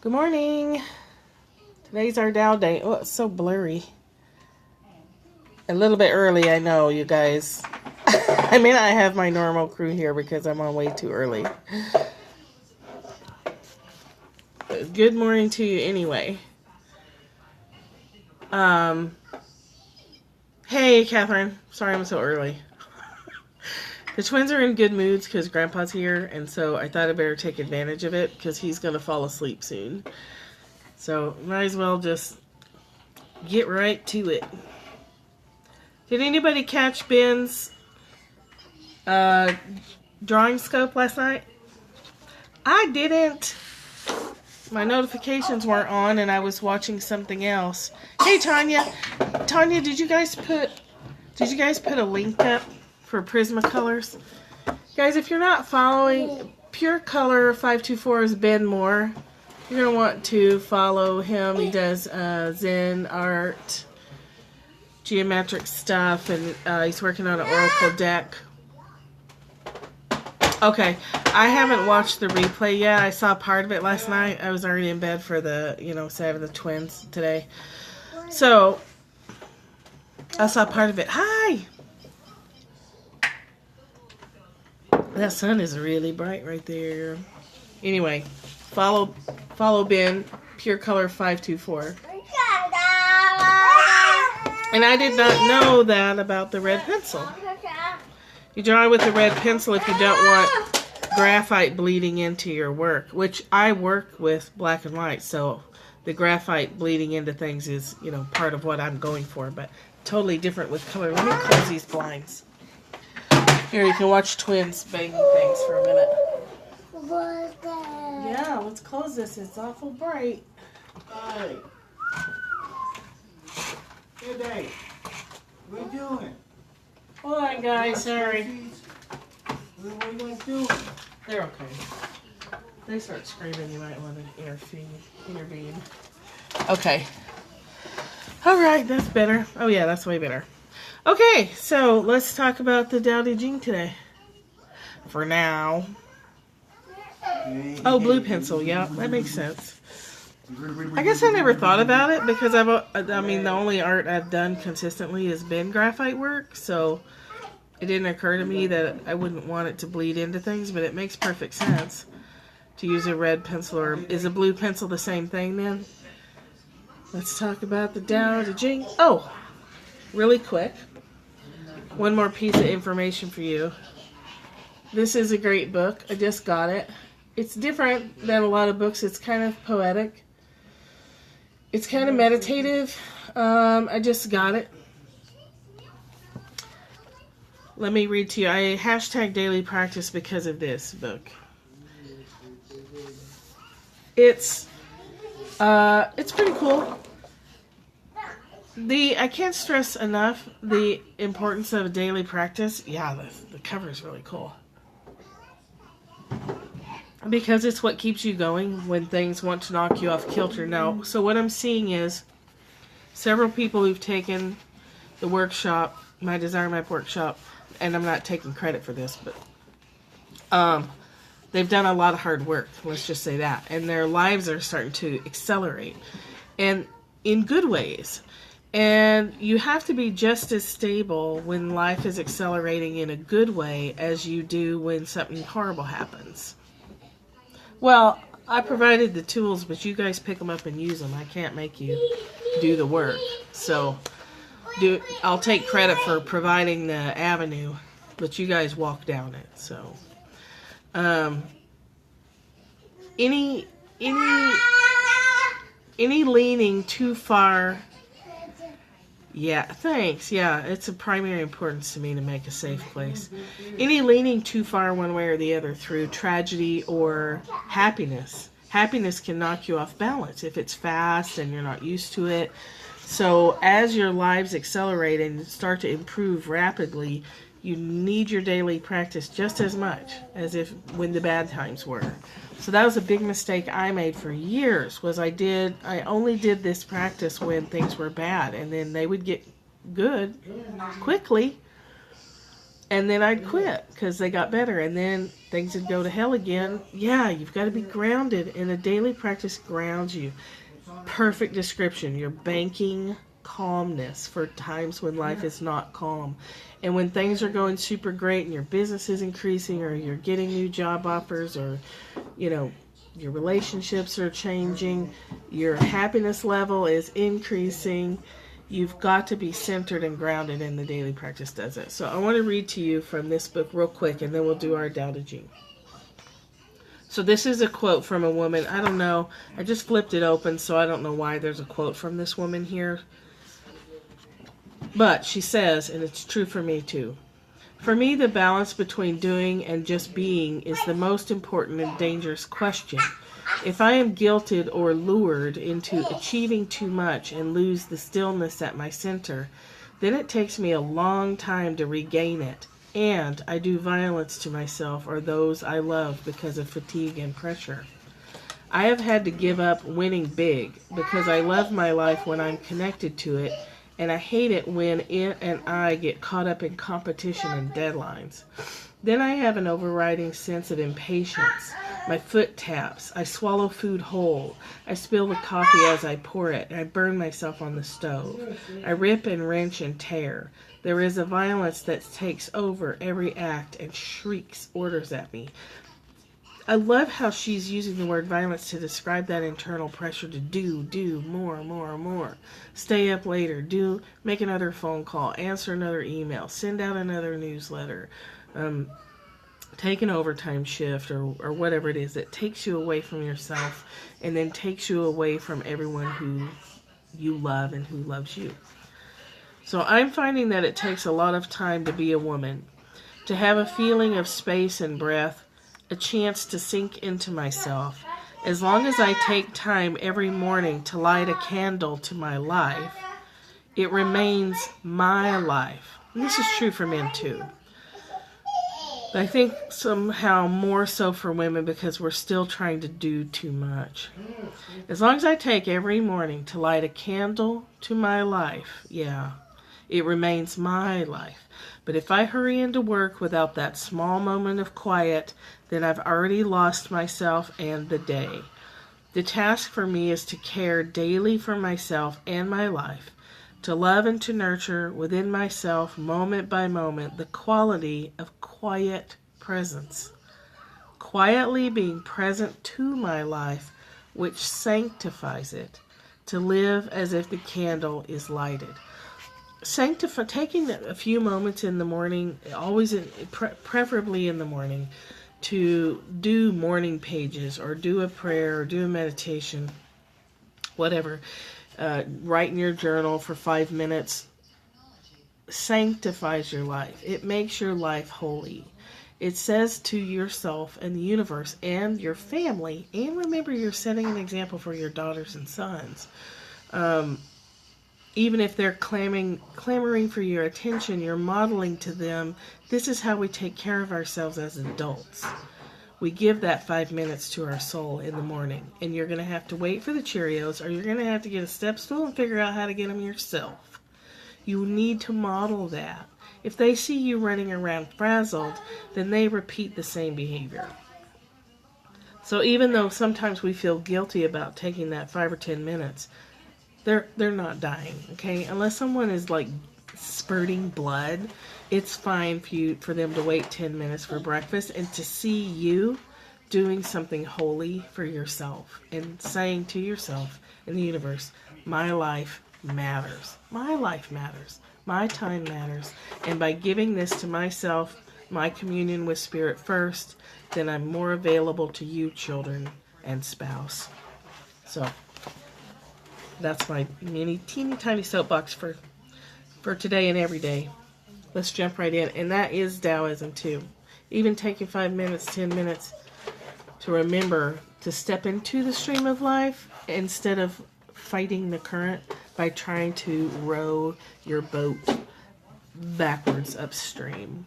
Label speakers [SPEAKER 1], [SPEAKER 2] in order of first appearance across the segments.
[SPEAKER 1] Good morning. Today's our Dow day. Oh, it's so blurry. A little bit early, I know, you guys. I may not have my normal crew here because I'm on way too early. But good morning to you anyway. Hey, Catherine. Sorry I'm so early. The twins are in good moods because Grandpa's here, and so I thought I'd better take advantage of it because he's going to fall asleep soon. So, might as well just get right to it. Did anybody catch Ben's drawing scope last night? I didn't. My notifications weren't on, and I was watching something else. Hey, Tanya. Tanya, did you guys put a link up for Prismacolors? Guys, if you're not following, Pure Color 524 is Ben Moore. You're going to want to follow him. He does Zen art, geometric stuff, and he's working on an Oracle deck. Okay, I haven't watched the replay yet. I saw part of it last night. I was already in bed for the, saving the twins today. So, I saw part of it. Hi! That sun is really bright right there. Anyway, follow Ben, Pure Color 524. And I did not know that about the red pencil. You draw with the red pencil if you don't want graphite bleeding into your work, which I work with black and white, so the graphite bleeding into things is, part of what I'm going for, but totally different with color. Let me close these blinds. Here, you can watch twins banging things for a minute. Yeah, let's close this. It's awful bright.
[SPEAKER 2] Hi. Good day. What are you doing?
[SPEAKER 1] Hold on, guys. Sorry.
[SPEAKER 2] What are you going to do?
[SPEAKER 1] They're okay. They start screaming, you might want to intervene. Okay. All right, that's better. Oh, yeah, that's way better. Okay, so let's talk about the Tao Te Ching today. For now. Oh, blue pencil. Yeah, that makes sense. I guess I never thought about it because the only art I've done consistently has been graphite work, so it didn't occur to me that I wouldn't want it to bleed into things, but it makes perfect sense to use a red pencil. Or is a blue pencil the same thing then? Let's talk about the Tao Te Ching. Oh, really quick. One more piece of information for you. This is a great book. I just got it. It's different than a lot of books. It's kind of poetic. It's kind of meditative. I just got it. Let me read to you. I hashtag daily practice because of this book. It's pretty cool. I can't stress enough the importance of daily practice. Yeah, the cover is really cool. Because it's what keeps you going when things want to knock you off kilter. Now, so what I'm seeing is several people who've taken the workshop, my Desire Map workshop, and I'm not taking credit for this, but they've done a lot of hard work, let's just say that. And their lives are starting to accelerate. And in good ways. And you have to be just as stable when life is accelerating in a good way as you do when something horrible happens. Well, I provided the tools, but you guys pick them up and use them. I can't make you do the work. So I'll take credit for providing the avenue, but you guys walk down it. So any leaning too far. Yeah, thanks. Yeah, it's of primary importance to me to make a safe place. Any leaning too far one way or the other through tragedy or happiness. Happiness can knock you off balance if it's fast and you're not used to it. So as your lives accelerate and start to improve rapidly, you need your daily practice just as much as if when the bad times were. So that was a big mistake I made for years, was I only did this practice when things were bad, and then they would get good quickly. And then I'd quit because they got better. And then things would go to hell again. Yeah, you've got to be grounded. And a daily practice grounds you. Perfect description. You're banking calmness for times when life is not calm. And when things are going super great and your business is increasing, or you're getting new job offers, or, your relationships are changing, your happiness level is increasing, you've got to be centered and grounded, and the daily practice does it. So I want to read to you from this book real quick, and then we'll do our Tao Te Ching. So this is a quote from a woman. I don't know. I just flipped it open, so I don't know why there's a quote from this woman here. But she says, and it's true for me too, "For me, the balance between doing and just being is the most important and dangerous question. If I am guilted or lured into achieving too much and lose the stillness at my center, then it takes me a long time to regain it, and I do violence to myself or those I love because of fatigue and pressure. I have had to give up winning big because I love my life when I'm connected to it, and I hate it when it and I get caught up in competition and deadlines. Then I have an overriding sense of impatience. My foot taps. I swallow food whole. I spill the coffee as I pour it. I burn myself on the stove. I rip and wrench and tear. There is a violence that takes over every act and shrieks orders at me." I love how she's using the word violence to describe that internal pressure to do more. Stay up later, make another phone call, answer another email, send out another newsletter, take an overtime shift, or whatever it is that takes you away from yourself and then takes you away from everyone who you love and who loves you. So I'm finding that it takes a lot of time to be a woman, to have a feeling of space and breath, a chance to sink into myself. As long as I take time every morning to light a candle to my life, it remains my life. And this is true for men too. But I think somehow more so for women because we're still trying to do too much. As long as I take every morning to light a candle to my life, it remains my life. But if I hurry into work without that small moment of quiet, then I've already lost myself and the day. The task for me is to care daily for myself and my life, to love and to nurture within myself, moment by moment, the quality of quiet presence. Quietly being present to my life, which sanctifies it, to live as if the candle is lighted. Taking a few moments in the morning, preferably in the morning, to do morning pages or do a prayer or do a meditation, whatever. Write in your journal for 5 minutes. Sanctifies your life. It makes your life holy. It says to yourself and the universe and your family, and remember you're setting an example for your daughters and sons. Even if they're clamoring for your attention, you're modeling to them, this is how we take care of ourselves as adults. We give that 5 minutes to our soul in the morning. And you're going to have to wait for the Cheerios, or you're going to have to get a step stool and figure out how to get them yourself. You need to model that. If they see you running around frazzled, then they repeat the same behavior. So even though sometimes we feel guilty about taking that 5 or 10 minutes, they're not dying, okay? Unless someone is like spurting blood, it's fine for them to wait 10 minutes for breakfast and to see you doing something holy for yourself and saying to yourself and the universe, my life matters. My life matters. My time matters. And by giving this to myself, my communion with Spirit first, then I'm more available to you, children and spouse. So that's my teeny tiny soapbox for today and every day. Let's jump right in. And that is Taoism too. Even taking 5 minutes, 10 minutes to remember to step into the stream of life instead of fighting the current by trying to row your boat backwards upstream.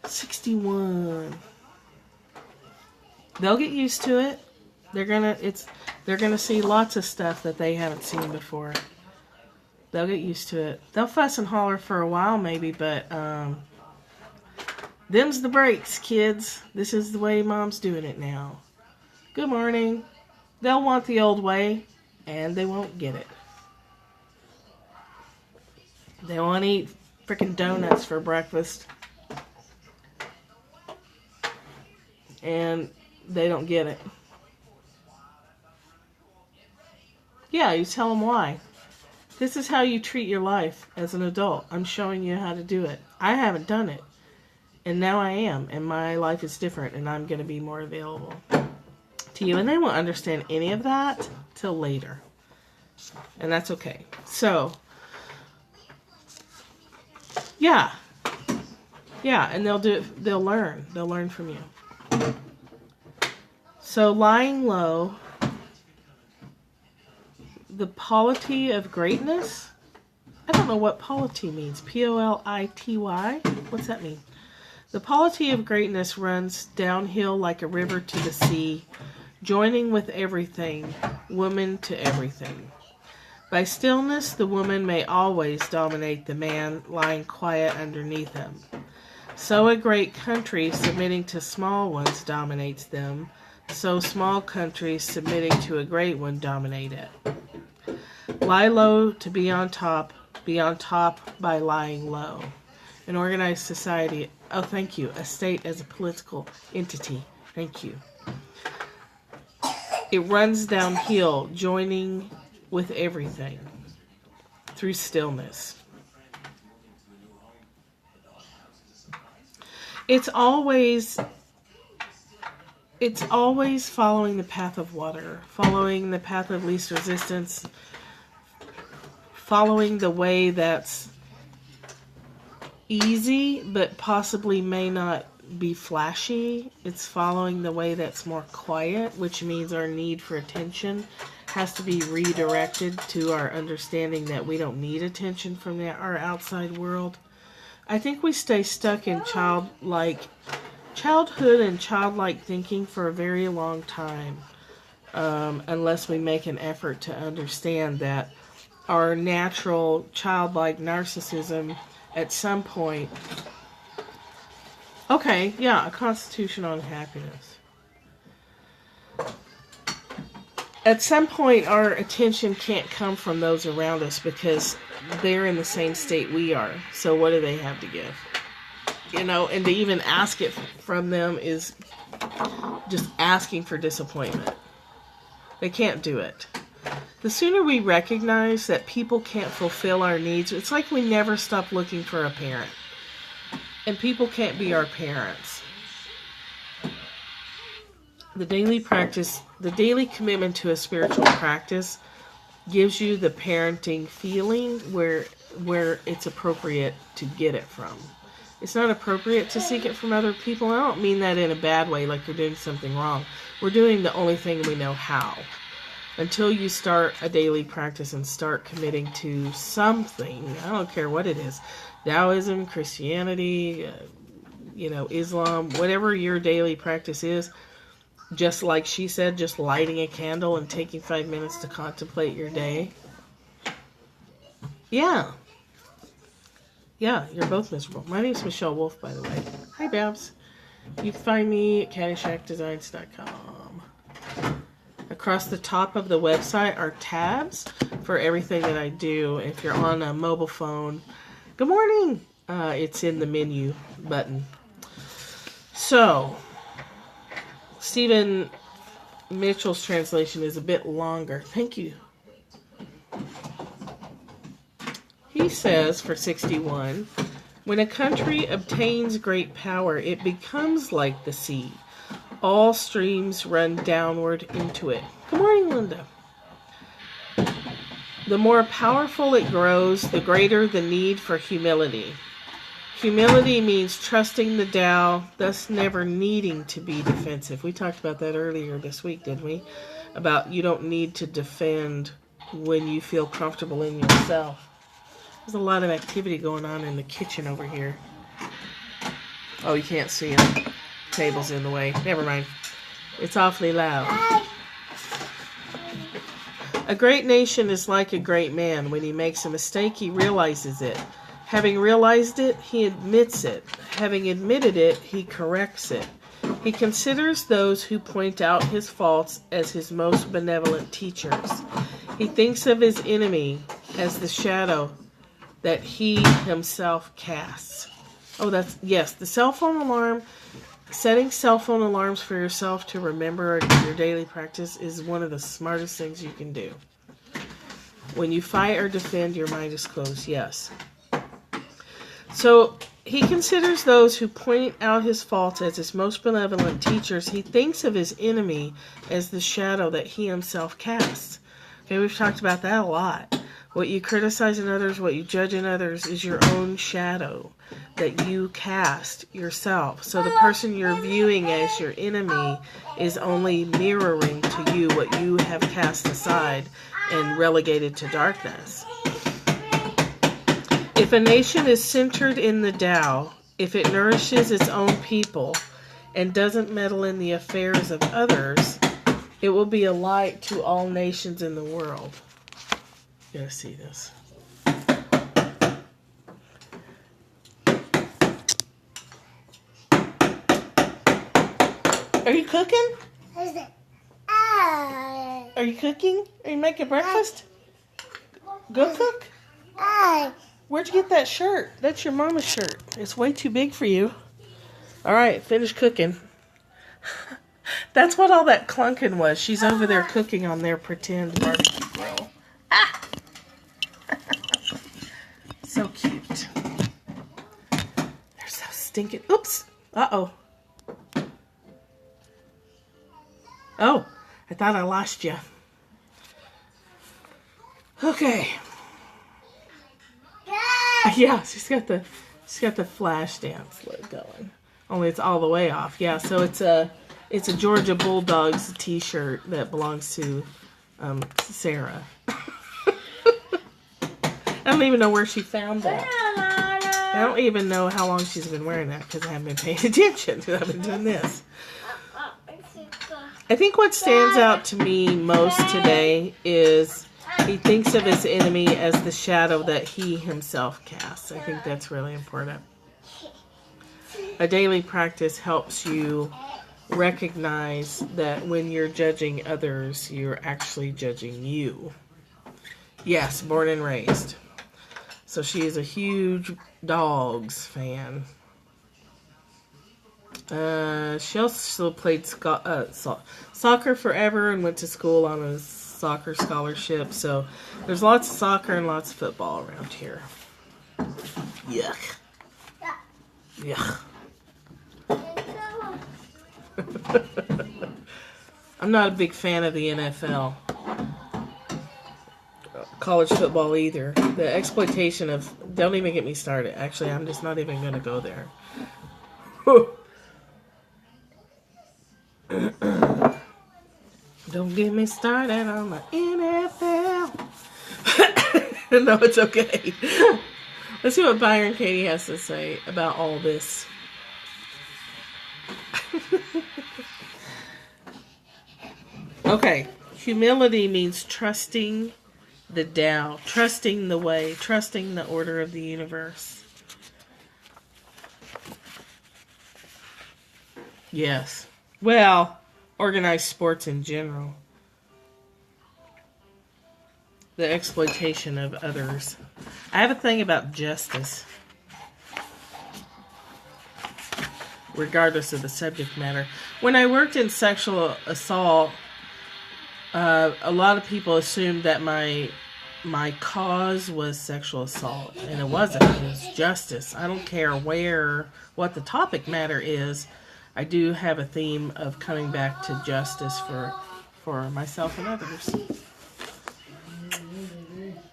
[SPEAKER 1] 61. They'll get used to it. They're gonna see lots of stuff that they haven't seen before. They'll get used to it. They'll fuss and holler for a while maybe, but them's the breaks, kids. This is the way Mom's doing it now. Good morning. They'll want the old way, and they won't get it. They want to eat freaking donuts for breakfast, and they don't get it. Yeah, you tell them why. This is how you treat your life as an adult. I'm showing you how to do it. I haven't done it, and now I am, and my life is different, and I'm going to be more available to you. And they won't understand any of that till later, and that's okay. So, yeah, and they'll learn from you. So, lying low. The polity of greatness? I don't know what polity means. P-O-L-I-T-Y? What's that mean? The polity of greatness runs downhill like a river to the sea, joining with everything, woman to everything. By stillness, the woman may always dominate the man lying quiet underneath him. So a great country submitting to small ones dominates them, so small countries submitting to a great one dominate it. Lie low to be on top by lying low. An organized society, oh thank you, a state as a political entity, thank you. It runs downhill, joining with everything through stillness. It's always following the path of water, following the path of least resistance, following the way that's easy but possibly may not be flashy. It's following the way that's more quiet, which means our need for attention has to be redirected to our understanding that we don't need attention from our outside world. I think we stay stuck in childhood and childlike thinking for a very long time, unless we make an effort to understand that our natural childlike narcissism at some point. Okay, yeah, a constitution on happiness. At some point, our attention can't come from those around us because they're in the same state we are. So what do they have to give? You know, and to even ask it from them is just asking for disappointment. They can't do it. The sooner we recognize that people can't fulfill our needs, it's like we never stop looking for a parent. And people can't be our parents. The daily commitment to a spiritual practice gives you the parenting feeling where it's appropriate to get it from. It's not appropriate to seek it from other people. I don't mean that in a bad way, like you're doing something wrong. We're doing the only thing we know how. Until you start a daily practice and start committing to something, I don't care what it is, Taoism, Christianity, Islam, whatever your daily practice is, just like she said, just lighting a candle and taking 5 minutes to contemplate your day. Yeah, you're both miserable. My name's Michelle Wolf, by the way. Hi, Babs. You can find me at caddyshackdesigns.com. Across the top of the website are tabs for everything that I do. If you're on a mobile phone, good morning. It's in the menu button. So, Stephen Mitchell's translation is a bit longer. Thank you. He says, for 61, when a country obtains great power, it becomes like the sea. All streams run downward into it. Good morning, Linda. The more powerful it grows, the greater the need for humility. Humility means trusting the Tao, thus never needing to be defensive. We talked about that earlier this week, didn't we? About you don't need to defend when you feel comfortable in yourself. There's a lot of activity going on in the kitchen over here. Oh, you can't see them. Table's in the way. Never mind. It's awfully loud. A great nation is like a great man. When he makes a mistake, he realizes it. Having realized it, he admits it. Having admitted it, he corrects it. He considers those who point out his faults as his most benevolent teachers. He thinks of his enemy as the shadow that he himself casts. Oh, yes, the cell phone alarm. Setting cell phone alarms for yourself to remember your daily practice is one of the smartest things you can do. When you fight or defend, your mind is closed. Yes. So, he considers those who point out his faults as his most benevolent teachers. He thinks of his enemy as the shadow that he himself casts. Okay, we've talked about that a lot. What you criticize in others, what you judge in others is your own shadow that you cast yourself. So the person you're viewing as your enemy is only mirroring to you what you have cast aside and relegated to darkness. If a nation is centered in the Tao, if it nourishes its own people and doesn't meddle in the affairs of others, it will be a light to all nations in the world. You gotta see this. Are you cooking? Are you cooking? Are you making breakfast? Go cook. Where'd you get that shirt? That's your mama's shirt. It's way too big for you. All right, finish cooking. That's what all that clunking was. She's over there cooking on their pretend barbecue grill. Ah! So cute. They're so stinking. Oops. Uh-oh. Oh, I thought I lost you. Okay. Yeah, she's got the flash dance going. Only it's all the way off. Yeah, so it's a Georgia Bulldogs t-shirt that belongs to Sarah. I don't even know where she found that. I don't even know how long she's been wearing that because I haven't been paying attention because I've been doing this. I think what stands out to me most today is he thinks of his enemy as the shadow that he himself casts. I think that's really important. A daily practice helps you recognize that when you're judging others, you're actually judging you. Yes, born and raised. So she is a huge dogs fan. She also played soccer forever and went to school on a soccer scholarship. So there's lots of soccer and lots of football around here. Yuck. Yuck. I'm not a big fan of the NFL. College football either. The exploitation of... Don't even get me started. Actually, I'm just not even going to go there. Don't get me started on the NFL. No, it's okay. Let's see what Byron Katie has to say about all this. Okay. Humility means trusting the Tao, trusting the way, trusting the order of the universe. Yes. Well, organized sports in general. The exploitation of others. I have a thing about justice. Regardless of the subject matter. When I worked in sexual assault, a lot of people assumed that my cause was sexual assault, and it wasn't. It was justice. I don't care what the topic matter is. I do have a theme of coming back to justice for myself and others.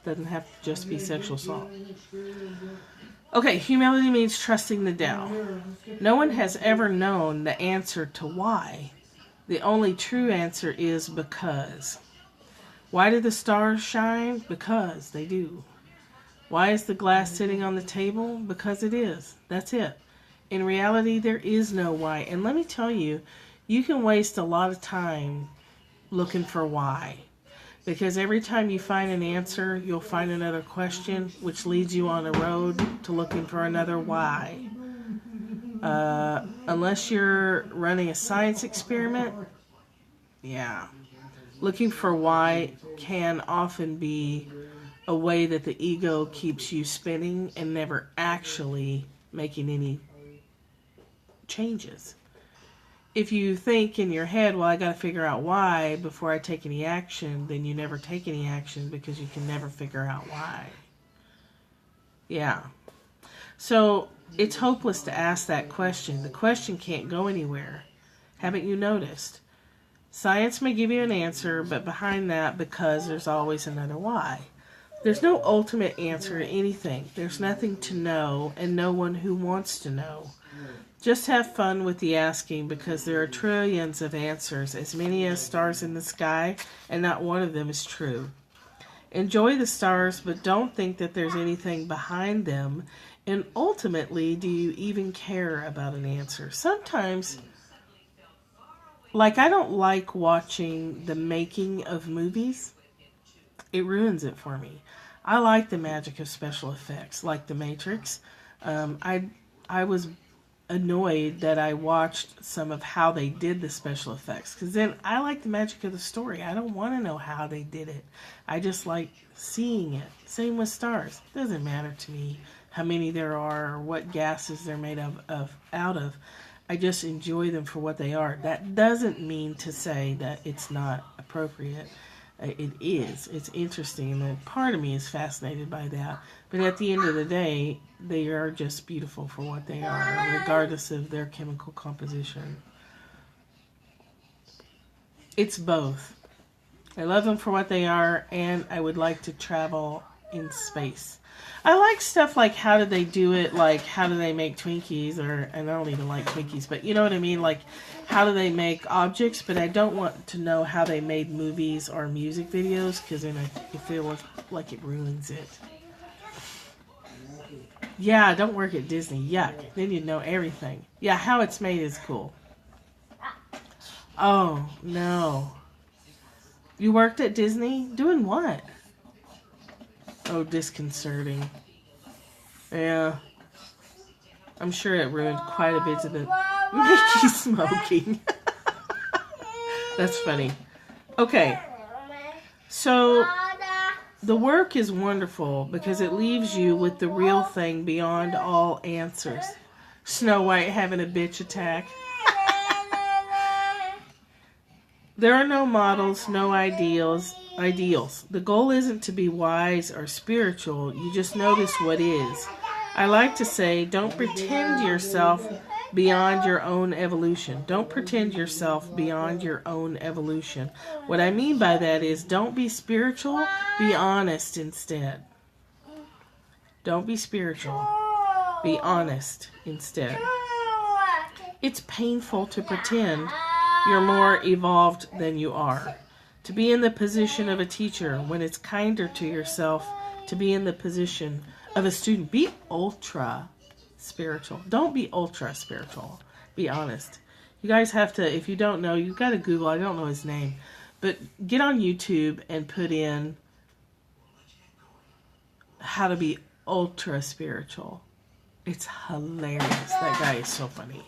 [SPEAKER 1] Doesn't have to just be sexual assault. Okay, humility means trusting the Tao. No one has ever known the answer to why. The only true answer is because. Why do the stars shine? Because they do. Why is the glass sitting on the table? Because it is. That's it. In reality, there is no why. And let me tell you, you can waste a lot of time looking for why. Because every time you find an answer, you'll find another question, which leads you on a road to looking for another why. Unless you're running a science experiment, yeah. Looking for why can often be a way that the ego keeps you spinning and never actually making any changes. If you think in your head, well, I got to figure out why before I take any action, then you never take any action because you can never figure out why. Yeah. So it's hopeless to ask that question. The question can't go anywhere. Haven't you noticed? Science may give you an answer, but behind that, because there's always another why. There's no ultimate answer to anything. There's nothing to know and no one who wants to know. Just have fun with the asking because there are trillions of answers, as many as stars in the sky, and not one of them is true. Enjoy the stars, but don't think that there's anything behind them. And ultimately, do you even care about an answer? Sometimes, like, I don't like watching the making of movies. It ruins it for me. I like the magic of special effects, like The Matrix. I was annoyed that I watched some of how they did the special effects, because then I like the magic of the story. I don't want to know how they did it. I just like seeing it. Same with stars. It doesn't matter to me how many there are or what gases they're made out of. I just enjoy them for what they are. That doesn't mean to say that it's not appropriate. It is. It's interesting, and part of me is fascinated by that. But at the end of the day, they are just beautiful for what they are, regardless of their chemical composition. It's both. I love them for what they are, and I would like to travel in space. I like stuff like how do they do it, like how do they make Twinkies, and I don't even like Twinkies, but you know what I mean, like how do they make objects, but I don't want to know how they made movies or music videos, because then I feel like it ruins it. Yeah, don't work at Disney, yuck, then you know everything. Yeah, how it's made is cool. Oh, no. You worked at Disney? Doing what? Oh, disconcerting. Yeah. I'm sure it ruined quite a bit of the Mickey smoking. That's funny. Okay. So, the work is wonderful because it leaves you with the real thing beyond all answers. Snow White having a bitch attack. There are no models, no ideals. The goal isn't to be wise or spiritual. You just notice what is. I like to say, don't pretend yourself beyond your own evolution. Don't pretend yourself beyond your own evolution. What I mean by that is, don't be spiritual, be honest instead. Don't be spiritual. Be honest instead. It's painful to pretend you're more evolved than you are. To be in the position of a teacher when it's kinder to yourself to be in the position of a student. Be ultra spiritual. Don't be ultra spiritual. Be honest. You guys have to, if you don't know, you've got to Google, I don't know his name, but get on YouTube and put in how to be ultra spiritual. It's hilarious. That guy is so funny.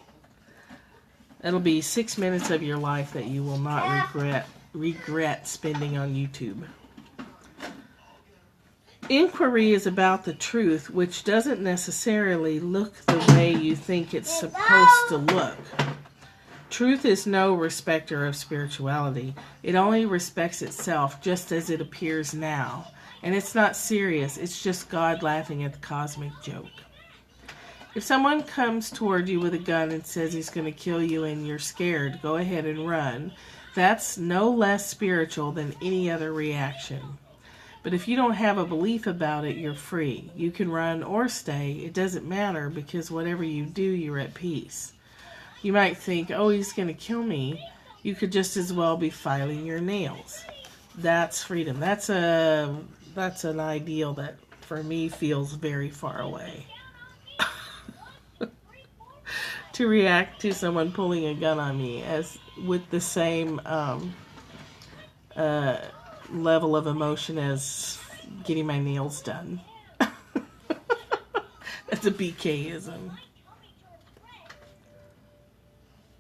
[SPEAKER 1] It'll be 6 minutes of your life that you will not regret spending on YouTube. Inquiry is about the truth, which doesn't necessarily look the way you think it's supposed to look. Truth is no respecter of spirituality. It only respects itself just as it appears now. And it's not serious. It's just God laughing at the cosmic joke. If someone comes toward you with a gun and says he's going to kill you and you're scared, go ahead and run. That's no less spiritual than any other reaction. But if you don't have a belief about it, you're free. You can run or stay. It doesn't matter because whatever you do, you're at peace. You might think, oh, he's going to kill me. You could just as well be filing your nails. That's freedom. That's an ideal that for me feels very far away. To react to someone pulling a gun on me as with the same level of emotion as getting my nails done. That's a BKism.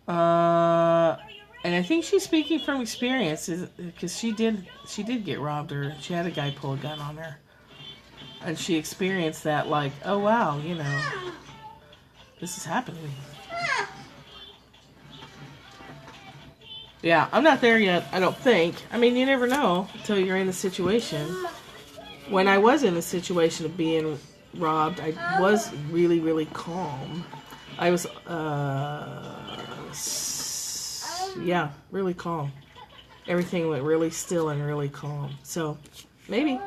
[SPEAKER 1] And I think she's speaking from experience, because she did get robbed, or she had a guy pull a gun on her, and she experienced that, like, oh wow, you know, this is happening. Yeah, I'm not there yet, I don't think. I mean, you never know until you're in the situation. When I was in the situation of being robbed, I was really, really calm. I was, yeah, really calm. Everything went really still and really calm. So, maybe.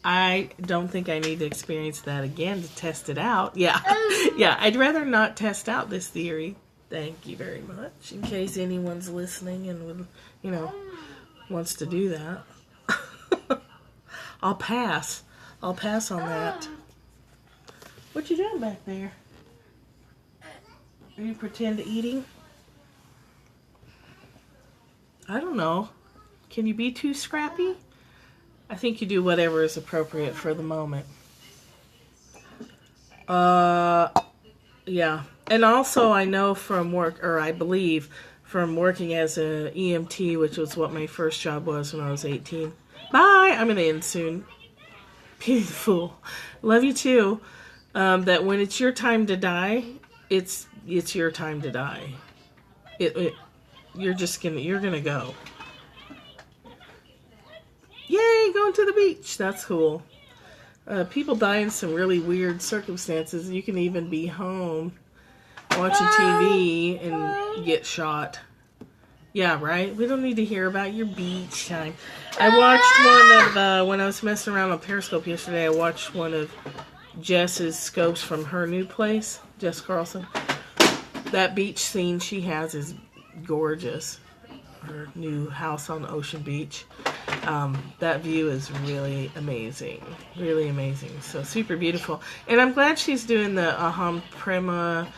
[SPEAKER 1] I don't think I need to experience that again to test it out. Yeah, yeah, I'd rather not test out this theory. Thank you very much. In case anyone's listening and would, you know, wants to do that. I'll pass. I'll pass on that. What you doing back there? Are you pretend eating? I don't know. Can you be too scrappy? I think you do whatever is appropriate for the moment. Yeah. And also I know from work, or I believe from working as an EMT, which was what my first job was when I was 18. Bye! I'm going to end soon. Beautiful. Love you too. That when it's your time to die, it's your time to die. You're gonna go. Yay, going to the beach. That's cool. People die in some really weird circumstances. You can even be home watching TV and get shot. Yeah, right? We don't need to hear about your beach time. I watched one of, when I was messing around on Periscope yesterday, I watched one of Jess's scopes from her new place, Jess Carlson. That beach scene she has is gorgeous. Her new house on Ocean Beach. That view is really amazing. Really amazing. So super beautiful. And I'm glad she's doing the Aham Prema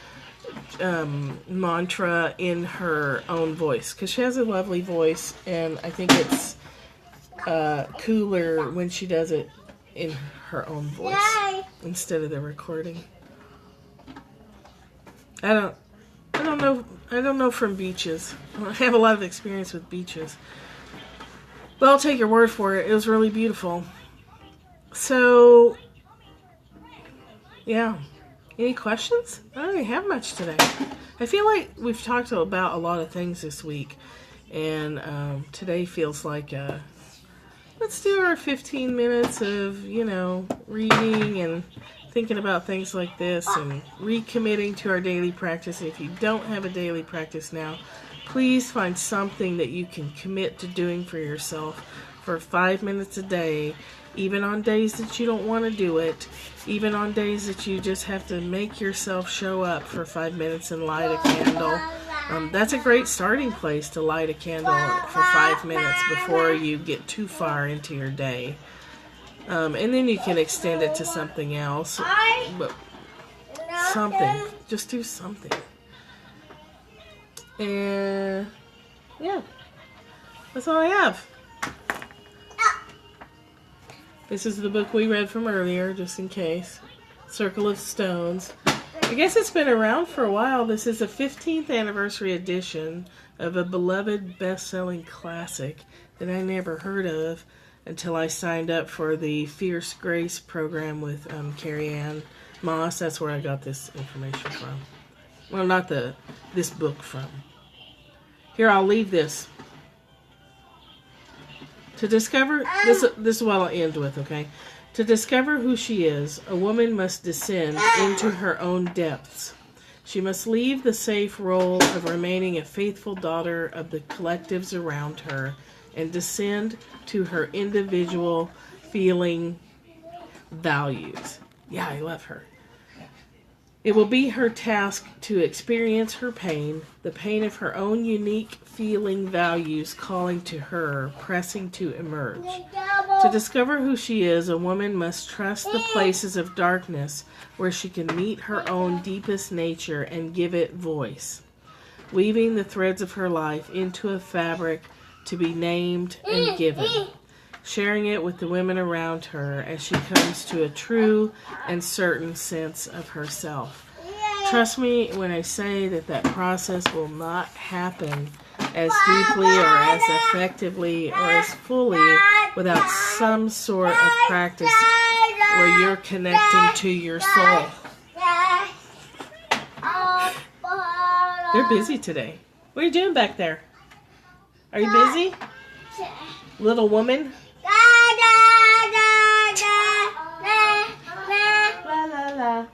[SPEAKER 1] mantra in her own voice, because she has a lovely voice, and I think it's cooler when she does it in her own voice instead of the recording. I don't know from beaches. I don't have a lot of experience with beaches. But I'll take your word for it. It was really beautiful. So, yeah. Any questions? I don't really have much today. I feel like we've talked about a lot of things this week. And today feels like, let's do our 15 minutes of, you know, reading and thinking about things like this and recommitting to our daily practice. And if you don't have a daily practice now, please find something that you can commit to doing for yourself for 5 minutes a day, even on days that you don't want to do it, even on days that you just have to make yourself show up for 5 minutes and light a candle. That's a great starting place, to light a candle for 5 minutes before you get too far into your day. And then you can extend it to something else. But something. Just do something. And yeah, that's all I have. This is the book we read from earlier, just in case. Circle of Stones. I guess it's been around for a while. This is a 15th anniversary edition of a beloved best-selling classic that I never heard of until I signed up for the Fierce Grace program with Carrie Ann Moss. That's where I got this information from. Well, not this book from. Here, I'll leave this. To discover, this is what I'll end with, okay? To discover who she is, a woman must descend into her own depths. She must leave the safe role of remaining a faithful daughter of the collectives around her and descend to her individual feeling values. Yeah, I love her. It will be her task to experience her pain, the pain of her own unique feeling values calling to her, pressing to emerge. To discover who she is, a woman must trust the places of darkness where she can meet her own deepest nature and give it voice, weaving the threads of her life into a fabric to be named and given, sharing it with the women around her as she comes to a true and certain sense of herself. Trust me when I say that that process will not happen as deeply or as effectively or as fully without some sort of practice where you're connecting to your soul. They're busy today. What are you doing back there? Are you busy? Little woman? La la la. La la la.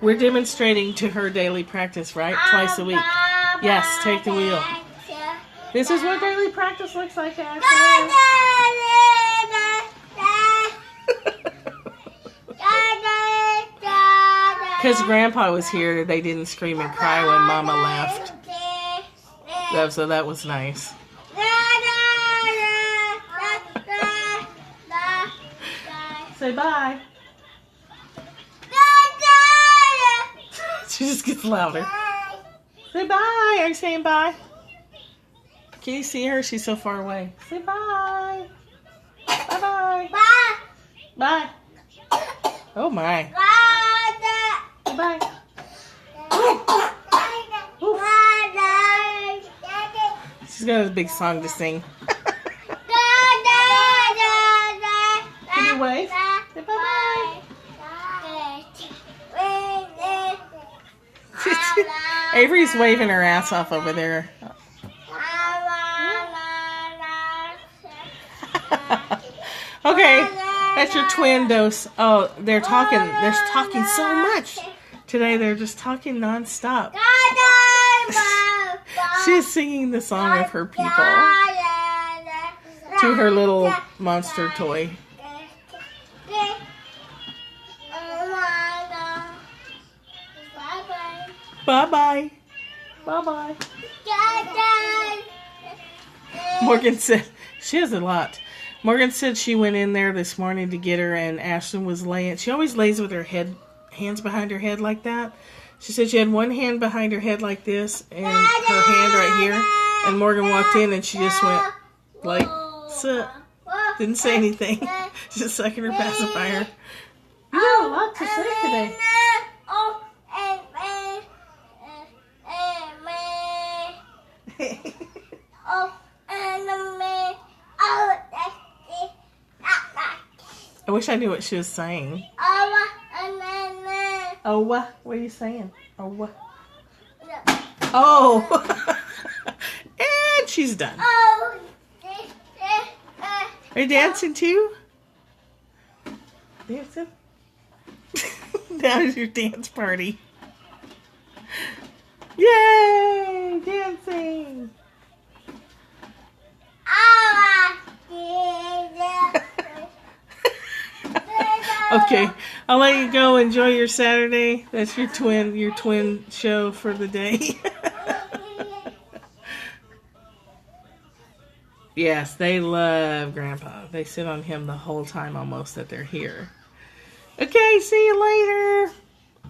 [SPEAKER 1] We're demonstrating to her daily practice, right? Twice a week. Yes, take the wheel. This is what daily practice looks like, Ashley. Because Grandpa was here, they didn't scream and cry when Mama left. So that was nice. Say bye. She just gets louder. Say bye. Are you saying bye? Can you see her? She's so far away. Say bye. Bye-bye. Bye. Bye. Oh, my. Bye. She's got a big song to sing. Can you wave? Say bye-bye. Avery's waving her ass off over there. Okay, that's your twin dose. Oh, they're talking so much. Today they're just talking nonstop. She's singing the song of her people to her little monster toy. Bye-bye. Bye-bye. Morgan said, she has a lot. Morgan said she went in there this morning to get her, and Ashton was laying. She always lays with her hands behind her head like that. She said she had one hand behind her head like this, and her hand right here. And Morgan walked in, and she just went like, sit. Didn't say anything. Just sucking her pacifier. You have a lot to say today. I wish I knew what she was saying. Oh, what are you saying? Oh, what? Oh. And she's done. Are you dancing too? Dancing? That is your dance party. Yay! Dancing! Okay, I'll let you go. Enjoy your Saturday. That's your twin show for the day. Yes, they love Grandpa. They sit on him the whole time almost that they're here. Okay, see you later.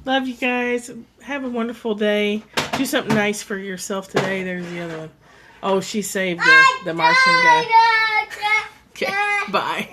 [SPEAKER 1] Love you guys. Have a wonderful day. Do something nice for yourself today. There's the other one. Oh, she saved the Martian guy. Okay, bye.